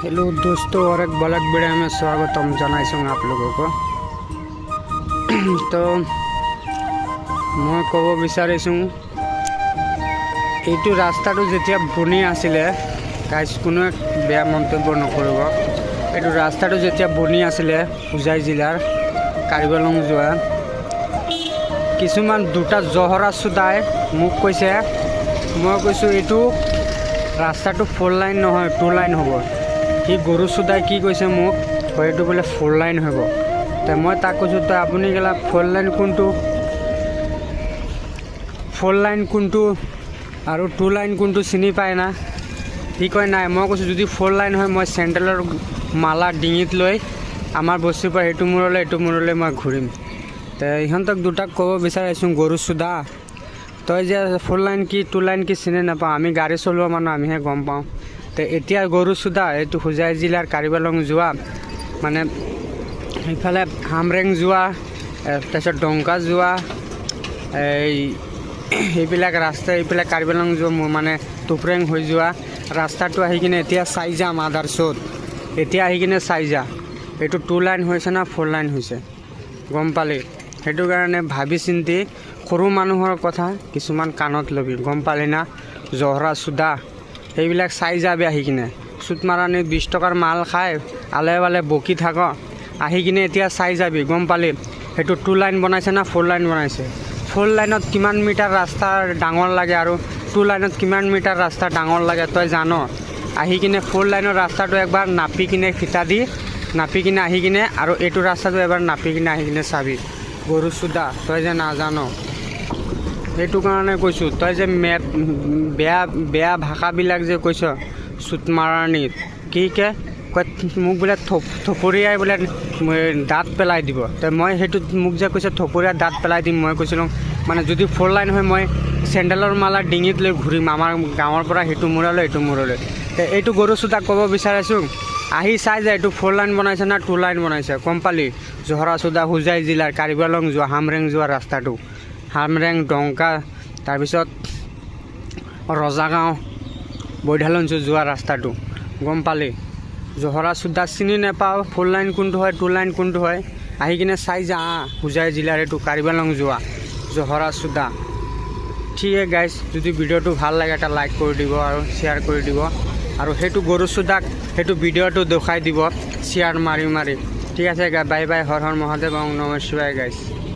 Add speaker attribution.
Speaker 1: Hello दोस्तों, और एक ब्लॉग वीडियो में स्वागतम जनाइछूँ आप लोगों को। तो मैं कब विचारिছোঁ এইটো ৰাস্তাটো যেতিয়া বনি আছিলে, গাইজ কোনো বেয়া মন্তব্য নকৰিব। এইটো ৰাস্তাটো যেতিয়া বনি আছিলে হোজাই জিলাৰ কাৰ্বি আংলং যোৱা, কিছুমান দুটা জহৰা চোদাই মোক কৈছে, মই কৈছোঁ এইটো ৰাস্তাটো 4 লাইন নহয় 2 লাইন হ'ব। সি গৰু চোদাই কি কৈছে মোক, এইটো বোলে 4 লাইন হ'ব। তো মই তাক কৈছোঁ, তো আপুনি গেলা 4 লাইন কোনটো, 4 লাইন কোনটো আৰু 2 লাইন কোনটো চিনি পায় না? সি কয় নাই। মই কৈছোঁ যদি 4 লাইন হয় মই চেণ্ডেলৰ মালা ডিঙিত লৈ আমাৰ বস্তিৰ পৰা এইটো মূৰলৈ মই ঘূৰিম। তো ইহঁতক দুটাক ক'ব বিচাৰিছোঁ, গৰু চোদা তই যে 4 লাইন কি 2 লাইন কি চিনি নাপাওঁ, আমি গাড়ী চলোৱা মানুহ আমিহে গম পাওঁ। তো এতিয়া গৰু চোদা এইটো হোজাই জিলাৰ কাৰ্বি আংলং যোৱা, মানে এইফালে হামৰেং যোৱা, তাৰপিছত ডংকা যোৱা, এইবিলাক ৰাস্তা, এইবিলাক কাৰ্বি আংলং যোৱা মানে টুপৰেং হৈ যোৱা ৰাস্তাটো আহি কিনে এতিয়া চাই যাম আধাৰচত। এতিয়া আহি কিনে চাই যা এইটো 2 লাইন হৈছে না 4 লাইন হৈছে, গম পালি? সেইটো কাৰণে ভাবি চিন্তি সৰু মানুহৰ কথা কিছুমান কাণত ল'বি, গম পালি না? জহৰা চোদা সেইবিলাক চাই যাবি আহি কিনে। চুট মাৰানি 20 টকাৰ মাল খাই আলে বালে বকি থাক, আহি কিনে এতিয়া চাই যাবি, গম পালি? সেইটো 2 লাইন বনাইছে না 4 লাইন বনাইছে। 4 লাইনত কিমান মিটাৰ ৰাস্তা ডাঙৰ লাগে আৰু 2 লাইনত কিমান মিটাৰ ৰাস্তা ডাঙৰ লাগে তই জান? আহি কিনে 4 লাইনৰ ৰাস্তাটো একবাৰ নাপি কিনে ফিটা দি নাপি কিনে আহি কিনে আৰু এইটো ৰাস্তাটো এবাৰ নাপি কিনে আহি কিনে চাবি। গৰু চোদা তই যে নাজান, সেইটো কাৰণে কৈছোঁ। তই যে বেয়া ভাষাবিলাক যে কৈছ চুট মাৰানিত কি কে কয়, মোক বোলে থপৰিয়াই বোলে দাঁত পেলাই দিব। তো মই সেইটো মোক যে কৈছে থপৰিয়াই দাঁত পেলাই দিম, মই কৈছিলোঁ মানে যদি 4 লাইন হয় মই চেণ্ডেলৰ মালা ডিঙিত লৈ ঘূৰিম আমাৰ গাঁৱৰ পৰা সেইটো মূৰলৈ। তো এইটো গৰু চোদাক ক'ব বিচাৰিছোঁ, আহি চাই যায় এইটো 4 লাইন বনাইছে না 2 লাইন বনাইছে, গম পালি? জহৰা চোদা হোজাই জিলাৰ কাৰ্বি আংলং যোৱা হামৰেং যোৱা ৰাস্তাটো, হামৰেং ডংকা তাৰপিছত ৰজাগাঁও বৈধালঞ্চ যোৱা ৰাস্তাটো, গম পালি? জহৰা চোদা চিনি নাপাওঁ 4 লাইন কোনটো হয় 2 লাইন কোনটো হয়, আহি কিনে চাই যা হোজাই জিলাৰ এইটো কাৰ্বি আংলং যোৱা জহৰা চোদা। ঠিক আছে গাইজ, যদি ভিডিঅ'টো ভাল লাগে এটা লাইক কৰি দিব আৰু শ্বেয়াৰ কৰি দিব, আৰু সেইটো গৰু চোদাক সেইটো ভিডিঅ'টো দেখাই দিব শ্বেয়াৰ মাৰি। ঠিক আছে বাই বাই, হৰ হৰ মহাদেৱ, ওম নমঃ শিৱায় গাইজ।